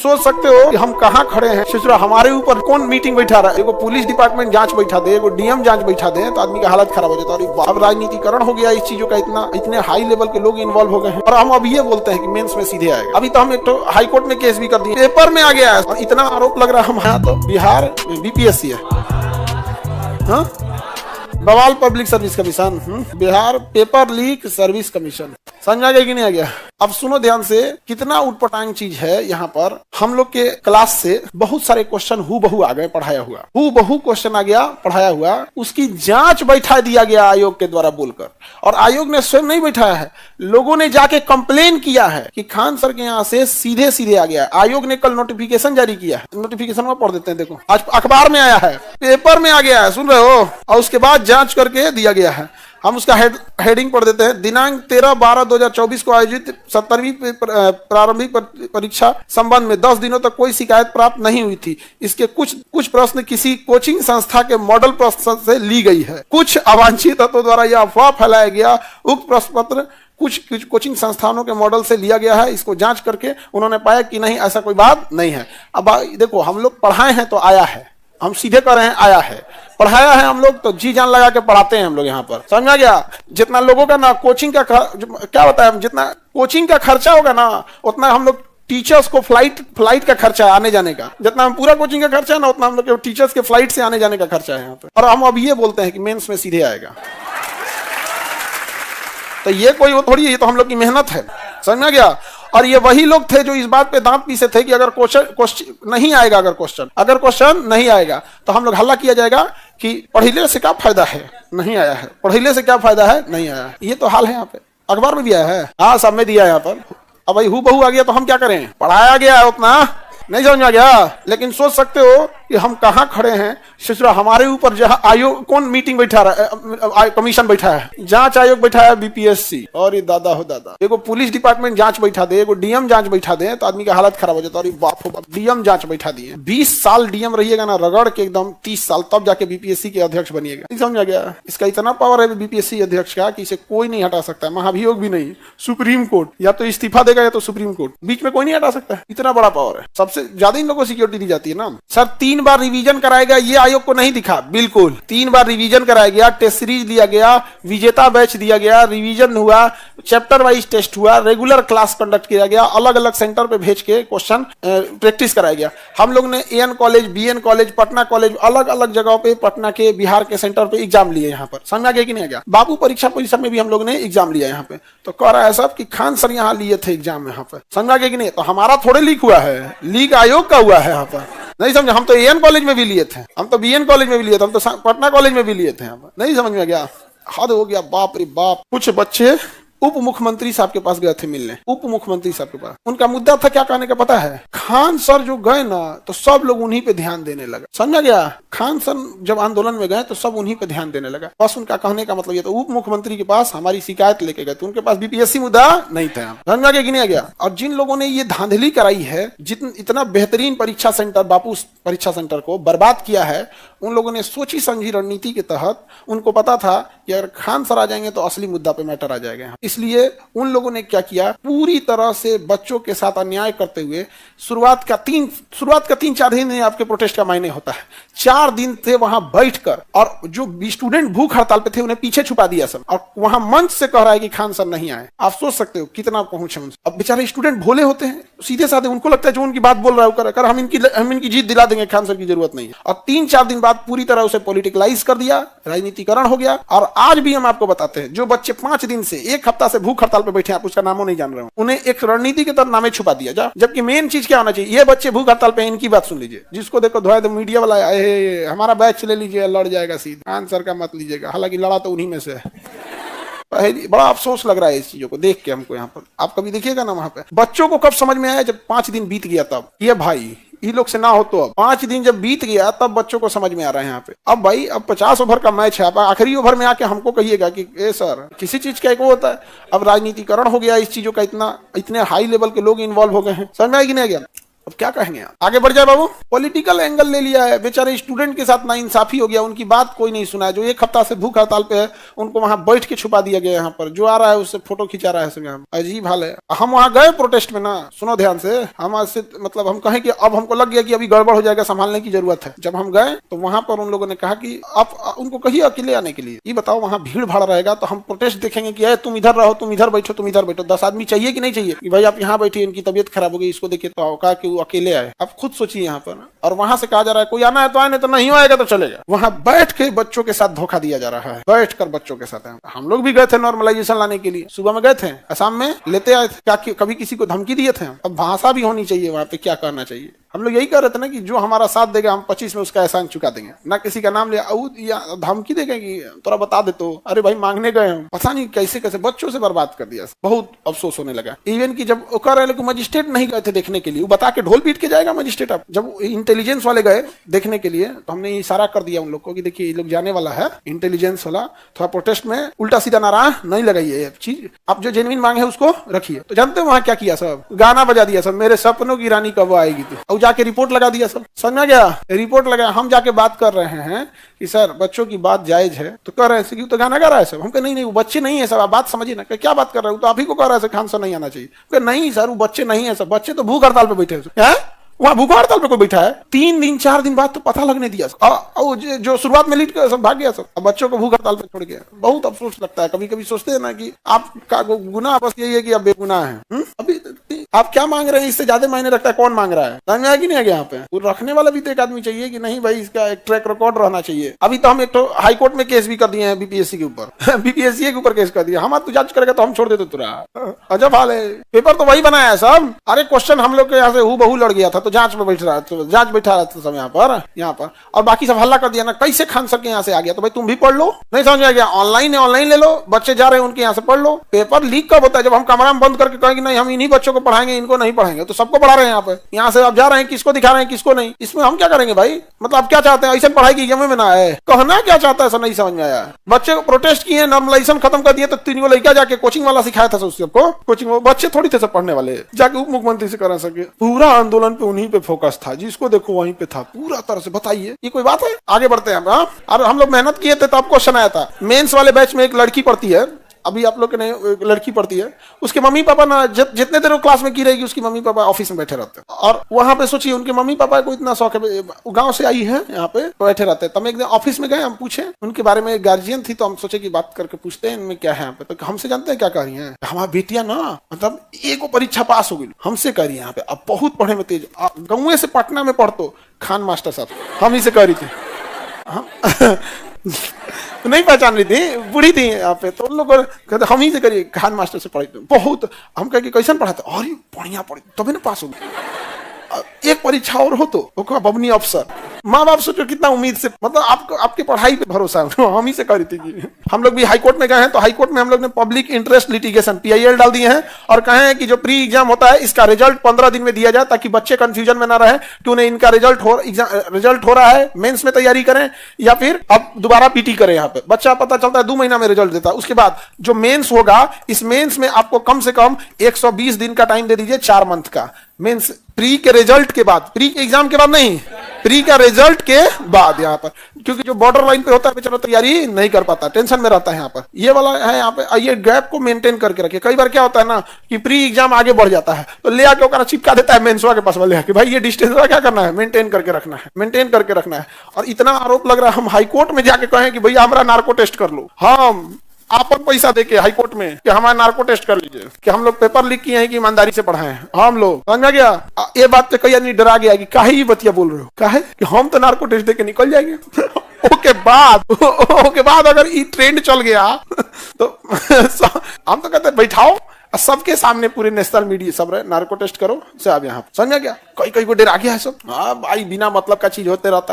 सोच सकते हो कि हम कहाँ खड़े हैं। सोचो हमारे ऊपर कौन मीटिंग बैठा रहा है, एगो पुलिस डिपार्टमेंट जांच बैठा दे, एगो डीएम जांच बैठा दे, तो आदमी का हालत खराब हो जाता है। अब राजनीतिकरण हो गया इस चीजों का, इतने हाई लेवल के लोग इन्वॉल्व हो गए हैं। और हम अब ये बोलते हैं कि मेंस में सीधे आएगा। अभी तो हम एक तो हाई कोर्ट में केस भी कर दिए, पेपर में आ गया है, और इतना आरोप लग रहा है हमारे यहाँ तो बिहार बीपीएससी है, हाँ बवाल public service commission, Bihar paper leak service commission. समझ आ गया कि नहीं आ गया? अब सुनो ध्यान से, कितना उटपटांग चीज है यहाँ पर। हम लोग के क्लास से बहुत सारे क्वेश्चन हूबहू आ गए पढ़ाया हुआ, हूबहू क्वेश्चन आ गया पढ़ाया हुआ, उसकी जांच बैठा दिया गया आयोग के द्वारा बोलकर। और आयोग ने स्वयं नहीं बैठाया है, लोगों ने जाके कंप्लेन किया है कि खान सर के यहाँ से सीधे सीधे आ गया। आयोग ने कल नोटिफिकेशन जारी किया है, नोटिफिकेशन में पढ़ देते हैं, देखो आज अखबार में आया है, पेपर में आ गया है, सुन रहे हो, और उसके बाद जांच करके दिया गया है। हम उसका हेडिंग पढ़ देते हैं। दिनांक 13/12/2024 को आयोजित 17वीं प्रारंभिक परीक्षा संबंध में 10 दिनों तक कोई शिकायत प्राप्त नहीं हुई थी। इसके कुछ प्रश्न किसी कोचिंग संस्था के मॉडल प्रश्न से ली गई है। कुछ अवांछित तत्वों द्वारा यह अफवाह फैलाया गया। उक्त प्रश्न पत्र कुछ कोचिंग संस्थानों के मॉडल से लिया गया है। इसको जांच करके उन्होंने पाया कि नहीं, ऐसा कोई बात नहीं है। अब देखो, हम लोग पढ़ाए हैं तो आया है, हम सीधे कर रहे हैं, आया है, पढ़ाया है हम लोग तो जी जान लगा के पढ़ाते हैं हम लोग यहाँ पर। समझा गया? जितना लोगों का ना कोचिंग का क्या होता है, जितना कोचिंग का खर्चा होगा ना, उतना हम लोग टीचर्स को फ्लाइट का खर्चा है आने जाने का। जितना हम पूरा कोचिंग का खर्चा है ना, उतना हम लोग टीचर्स के फ्लाइट से आने जाने का खर्चा है यहाँ पे। और हम अब ये बोलते हैं कि मेंस में सीधे आएगा, तो ये कोई वो थोड़ी, ये तो हम लोग की मेहनत है। समझ गया? और ये वही लोग थे जो इस बात पे दांत पीसे थे कि अगर क्वेश्चन नहीं आएगा, अगर क्वेश्चन नहीं आएगा तो हम लोग हल्ला किया जाएगा कि पढ़िले से क्या फायदा है, नहीं आया है, पढ़िले से क्या फायदा है, नहीं आया है। ये तो हाल है यहाँ पे, अखबार में भी आया है, हाँ सब में दिया है यहाँ पर। अब भाई हूबहू आ गया तो हम क्या करें, पढ़ाया गया है उतना नहीं समझ आ गया। लेकिन सोच सकते हो कि हम कहाँ खड़े हैं। सोच रहा हमारे ऊपर जहाँ आयोग कौन मीटिंग बैठा रहा है, कमीशन बैठा है, जांच आयोग बैठा है बीपीएससी। और ये दादा हो दादा, एगो पुलिस डिपार्टमेंट जांच बैठा दे, एगो डीएम जांच बैठा दे, तो आदमी का हालत खराब हो जाता है। और बाप हो बाप, डीएम जांच बैठा दिए, 20 साल डीएम रहिएगा ना रगड़ के एकदम 30 साल, तब जाके बीपीएससी के अध्यक्ष बनिएगा। नहीं समझ आ गया? इसका इतना पावर है बीपीएससी अध्यक्ष का कि इसे कोई नहीं हटा सकता है, महाभियोग भी नहीं, सुप्रीम कोर्ट या तो इस्तीफा देगा या तो सुप्रीम कोर्ट, बीच में कोई नहीं हटा सकता है। इतना बड़ा पावर है। सबसे ज्यादा इन लोगों को सिक्योरिटी दी जाती है ना। सर 3 बार रिवीजन कराएगा, ये आयोग को नहीं दिखा, बिल्कुल 3 बार रिवीजन कराया गया, टेस्ट सीरीज दिया गया, विजेता बैच दिया गया, रिवीजन हुआ, चैप्टर वाइज टेस्ट हुआ, रेगुलर क्लास कंडक्ट किया गया, अलग अलग सेंटर पे भेज के क्वेश्चन प्रैक्टिस कराया गया। हम लोग ने AN college, BN college, Patna college, अलग अलग जगहों पे, पटना के, बिहार के सेंटर पे एग्जाम लिए यहाँ पर। समझ आ गया कि नहीं आ गया? बाबू परीक्षा परिसर में भी हम लोग ने एग्जाम लिया यहाँ पे। तो कह रहा है सब कि खान सर यहाँ लिए थे एग्जाम यहाँ पे। समझ आ गया कि नहीं? तो हमारा थोड़े लीक हुआ है, लीक आयोग का हुआ है यहाँ पर। नहीं समझे? हम तो एएन कॉलेज में भी लिए थे, हम तो बीएन कॉलेज में भी लिए थे, हम तो पटना कॉलेज में भी लिए थे। नहीं समझ में गया? हद हो गया, बाप रे बाप। कुछ बच्चे उप मुख्यमंत्री साहब के पास गए थे मिलने, उप मुख्यमंत्री साहब के पास। उनका मुद्दा था क्या कहने का पता है? खान सर जो गए ना तो सब लोग उन्हीं पे ध्यान देने लगा। समझा गया? खान सर जब आंदोलन में गए तो सब उन्हीं पे ध्यान देने लगा। बस उनका कहने का मतलब ये, तो उप मुख्यमंत्री के पास हमारी शिकायत लेके गए, तो उनके पास बीपीएससी मुद्दा नहीं था। समझा गया कि नहीं आ गया? और जिन लोगों ने ये धांधली कराई है, इतना बेहतरीन परीक्षा सेंटर, बापू परीक्षा सेंटर को बर्बाद किया है, उन लोगों ने सोची समझी रणनीति के तहत, उनको पता था कि अगर खान सर आ जाएंगे तो असली मुद्दा पे मैटर आ जाएगा। इसलिए उन लोगों ने क्या किया, पूरी तरह से बच्चों के साथ अन्याय करते हुए शुरुआत का 3-4 दिन आपके प्रोटेस्ट का मायने होता है। 4 दिन थे वहां बैठकर, और जो स्टूडेंट भूख हड़ताल पे थे उन्हें पीछे छुपा दिया सब, और वहां मंच से कह रहा है कि खान सर नहीं आए। आप सोच सकते हो कितना पहुंचे उनसे। अब बेचारे स्टूडेंट भोले होते हैं, सीधे साधे, उनको लगता है जो उनकी बात बोल रहा है कर हम इनकी जीत दिला देंगे, खान सर की जरूरत नहीं है। और 3-4 दिन बाद पूरी तरह उसे पॉलिटिकलाइज कर दिया, राजनीतिकरण हो गया। और आज भी हम आपको बताते हैं, जो बच्चे 5 दिन से 1 हफ्ता से भूख हड़ताल पे बैठे, आप उसका नामों नहीं जान रहे हो, उन्हें एक रणनीति के तहत नामे छुपा दिया जा। जबकि मेन चीज क्या होना चाहिए, ये बच्चे भूख हड़ताल पे, इनकी बात सुन लीजिए। जिसको देखो धोए मीडिया वाला, हमारा बैच ले लीजिए, लड़ जाएगा सीधा, खान सर का मत लीजिएगा। हालांकि लड़ा तो उन्हीं में से है। बड़ा अफसोस लग रहा है इस चीजों को देख के हमको। यहाँ पर आप कभी देखिएगा ना, वहां पे बच्चों को कब समझ में आया, जब 5 दिन बीत गया तब। ये भाई ये लोग से ना हो तो अब 5 दिन जब बीत गया तब बच्चों को समझ में आ रहा है यहाँ पे। अब भाई अब 50 ओवर का मैच है, अब आखिरी ओवर में आके हमको कहिएगा कि ए सर, किसी चीज का एक वो होता है। अब राजनीतिकरण हो गया इस चीजों का, इतने हाई लेवल के लोग इन्वॉल्व हो गए हैं। समझ में आया कि नहीं आ गया? अब क्या कहेंगे आप? आगे बढ़ जाए बाबू। पॉलिटिकल एंगल ले लिया है, बेचारे स्टूडेंट के साथ नाइंसाफी हो गया, उनकी बात कोई नहीं सुना है। जो एक हफ्ता से भूख हड़ताल पे है उनको वहां बैठ के छुपा दिया गया। यहाँ पर जो आ रहा है उससे फोटो खिंचा रहा है सब। यहाँ अजीब हाल है। हम वहां गए प्रोटेस्ट में ना, सुनो ध्यान से, हम आज से मतलब हम कहें कि अब हमको लग गया कि अभी गड़बड़ हो जाएगा, संभालने की जरूरत है। जब हम गए तो वहां पर उन लोगों ने कहा कि आप उनको कहिए अकेले आने के लिए। ये बताओ वहां भीड़ भाड़ रहेगा तो हम प्रोटेस्ट देखेंगे कि तुम इधर रहो, तुम इधर बैठो, तुम इधर बैठो। 10 आदमी चाहिए कि नहीं चाहिए कि भाई आप यहाँ बैठिए, इनकी तबियत खराब हो गई, इसको देखिए। तो कहा कि वो अकेले आए। आप खुद सोचिए यहाँ पर। और वहां से कहा जा रहा है कोई आना है तो आए, नहीं तो नहीं आएगा तो चलेगा। वहां बैठ के बच्चों के साथ धोखा दिया जा रहा है, बैठ कर बच्चों के साथ। हम लोग भी गए थे नॉर्मलाइजेशन लाने के लिए, सुबह में गए थे, असम में लेते आए थे। क्या कभी किसी को धमकी दिए थे? अब भाषा भी होनी चाहिए वहां पे, क्या करना चाहिए। हम लोग यही कह रहे थे ना कि जो हमारा साथ देगा हम 25 में उसका एहसान चुका देंगे, ना किसी का नाम लिया या धमकी देंगे कि तोरा बता दे तो। अरे भाई मांगने गए हम, पता नहीं कैसे कैसे बच्चों से बर्बाद कर दिया। बहुत अफसोस होने लगा। इवन की जब कह रहे कि मजिस्ट्रेट नहीं गए थे देखने के लिए, वो बता के ढोल पीट के जाएगा मजिस्ट्रेट। अब जब इंटेलिजेंस वाले गए देखने के लिए तो हमने इशारा कर दिया उन लोग को कि देखिए ये लोग जाने वाला है, इंटेलिजेंस वाला, थोड़ा प्रोटेस्ट में उल्टा सीधा नारा नहीं लगाइए चीज, आप जो जेन्युइन मांग है उसको रखिए। तो जानते हो वहां क्या किया? सब गाना बजा दिया, सब मेरे सपनों की रानी कब आएगी तू, और जाके रिपोर्ट लगा दिया। सब समझ गया, रिपोर्ट लगा। हम जाके बात कर रहे हैं कि सर बच्चों की बात जायज है, तो कह रहे हैं कि तो गाना गा रहा है सब। हम कहे नहीं वो बच्चे नहीं है सर, आप बात समझिए ना। क्या बात कर रहे हो? तो आप ही को कह रहा है खान सर नहीं आना चाहिए। नहीं सर वो बच्चे नहीं है सब, बच्चे तो भूख हड़ताल पे बैठे हैं। वहां भूख हड़ताल पे कोई बैठा है? 3 दिन 4 दिन बाद तो पता लगने दिया। जो शुरुआत में लीड कर सब भाग गया सब, अब बच्चों को भूख हड़ताल पे छोड़ गया। बहुत अफसोस लगता है। कभी कभी सोचते हैं ना कि आपका गुनाह बस यही है कि आप बेगुनाह हैं। अभी आप क्या मांग रहे हैं इससे ज्यादा मायने रखता है कौन मांग रहा है। समझ में आया कि नहीं? यहाँ पे वो रखने वाला भी तो एक आदमी चाहिए कि नहीं भाई, इसका एक ट्रैक रिकॉर्ड रहना चाहिए। अभी तो हम एक तो हाई कोर्ट में केस भी कर दिए हैं बीपीएससी के ऊपर बीपीएससी के ऊपर केस कर दिया। हम तो जांच करेगा तो हम छोड़ देते तुरा। अजब हाल है। पेपर तो वही बनाया है सब। अरे क्वेश्चन हम लोग के यहाँ से हूबहू लड़ गया था तो जांच में बैठ रहा था, जांच बैठा रहा था सब यहाँ पर और बाकी सब हल्ला कर दिया ना, कैसे खान सर के यहाँ से आ गया। तो भाई तुम भी पढ़ लो, नहीं समझ में गया ऑनलाइन है ऑनलाइन ले लो, बच्चे जा रहे हैं उनके यहाँ से पढ़ लो। पेपर लीक कब होता है? जब हम कमरा में बंद करके कहेंगे नहीं हम इन्हीं बच्चों को पढ़ाएंगे, इनको नहीं पढ़ाएंगे। तो सबको पढ़ा रहे हैं यहाँ पे, यहाँ से आप जा रहे हैं, किसको दिखा रहे हैं किसको नहीं। इसमें हम क्या करेंगे भाई? मतलब आप क्या चाहते हैं? ऐसे पढ़ाई की एग्जाम में ना आए, कहना क्या चाहता है सर नहीं समझ में आया। बच्चे को प्रोटेस्ट किए, नॉर्मलाइजेशन खत्म कर दिए तो 3 लड़का जाके कोचिंग वाला सिखाया था सबको। कोचिंग बच्चे थोड़ी थे सब पढ़ने वाले, जाके उप मुख्यमंत्री से करा सके। पूरा आंदोलन पे उन्हीं पे फोकस था, जिसको देखो वहीं पे था पूरा तरह से। बताइए ये कोई बात है? आगे बढ़ते हैं हम। और हम लोग मेहनत किए थे तब क्वेश्चन आया था। मेंस वाले बैच में एक लड़की पढ़ती है, अभी आप लोग ने लड़की पढ़ती है, उसके मम्मी पापा ना जितने देर वो क्लास में की रहेगी उसकी मम्मी पापा ऑफिस में बैठे रहते हैं। और वहां पे सोचिए उनके मम्मी पापा को इतना शौक है, गांव से आई है यहाँ पे बैठे रहते हैं। तब एक दिन ऑफिस में गए, हम पूछे उनके बारे में, गार्जियन थी तो हम सोचे कि बात करके पूछते हैं इनमें क्या है यहाँ पे। तो हमसे जानते हैं क्या कह रही है? हमारी बेटियां ना मतलब एक परीक्षा पास हो गई, हमसे कह रही है यहाँ पे अब बहुत पढ़े में तेज, गाँव से पटना में पढ़तो खान मास्टर साहब, हम ही से कह रही थी। नहीं पहचान रही थी, बूढ़ी थी यहाँ पे। तो उन लोग कहते हम ही से करिए, खान मास्टर से पढ़ाई बहुत। हम कहे कि कैसे पढ़ाते? अरे बढ़िया पढ़ी तभी ना पास हो गई। एक परीक्षा और हो तो बबनी अफसर। माँ बाप सोचो कितना उम्मीद से, मतलब आपकी पढ़ाई पे भरोसा है। हम ही से करी थी। हम लोग भी हाई कोर्ट में गए हैं तो हाई कोर्ट में हम लोग ने पब्लिक इंटरेस्ट लिटिगेशन PIL डाल दिए हैं और कहे हैं कि जो प्री एग्जाम होता है इसका रिजल्ट 15 दिन में दिया जाए ताकि बच्चे कंफ्यूजन में ना रहे कि उन्हें इनका रिजल्ट हो रहा है, मेंस में तैयारी करें या फिर अब दोबारा पीटी करें। यहाँ पे बच्चा पता चलता है 2 महीना में रिजल्ट देता है। उसके बाद जो मेंस होगा, इस मेंस में आपको कम से कम 120 दिन का टाइम दे दीजिए, 4 मंथ का मेंस। प्री के रिजल्ट के बाद, प्री के एग्जाम के बाद नहीं, प्री का रिजल्ट के बाद यहाँ पर, क्योंकि जो बॉर्डर लाइन पे होता है बेचारा तैयारी नहीं कर पाता, टेंशन में रहता है यहाँ पर। ये वाला है यहाँ पे, ये गैप को मेंटेन करके रखिए। कई बार क्या होता है ना कि प्री एग्जाम आगे बढ़ जाता है तो ले आके ओकरा चिपका देता है मेंसवा के पास वाले कि भाई ये डिस्टेंस क्या करना है, मेंटेन करके रखना है, मेंटेन करके रखना है। और इतना आरोप लग रहा है हम हाई कोर्ट में जाके कहें कि भैया हमारा नार्को टेस्ट कर लो, हम आपन पैसा देके हाई कोर्ट में कि हमारा नार्को टेस्ट कर लीजिए, कि हम लोग पेपर लीक किए हैं कि ईमानदारी से पढ़ाए हैं हम लोग। समझ गया? ये बात पे कई आदमी डरा गया कि काहे ये बतिया बोल रहे हो, काहे कि हम तो नार्को टेस्ट देके निकल जाएंगे। ओके बाद अगर ये ट्रेंड चल गया तो हम तो कहते बैठाओ सबके सामने पूरे नेशनल मीडिया सब रहे, नार्को टेस्ट करो से आप यहाँ। समझ गया? कई को डरा गया है सब। हाँ भाई बिना मतलब का चीज होते रहता है।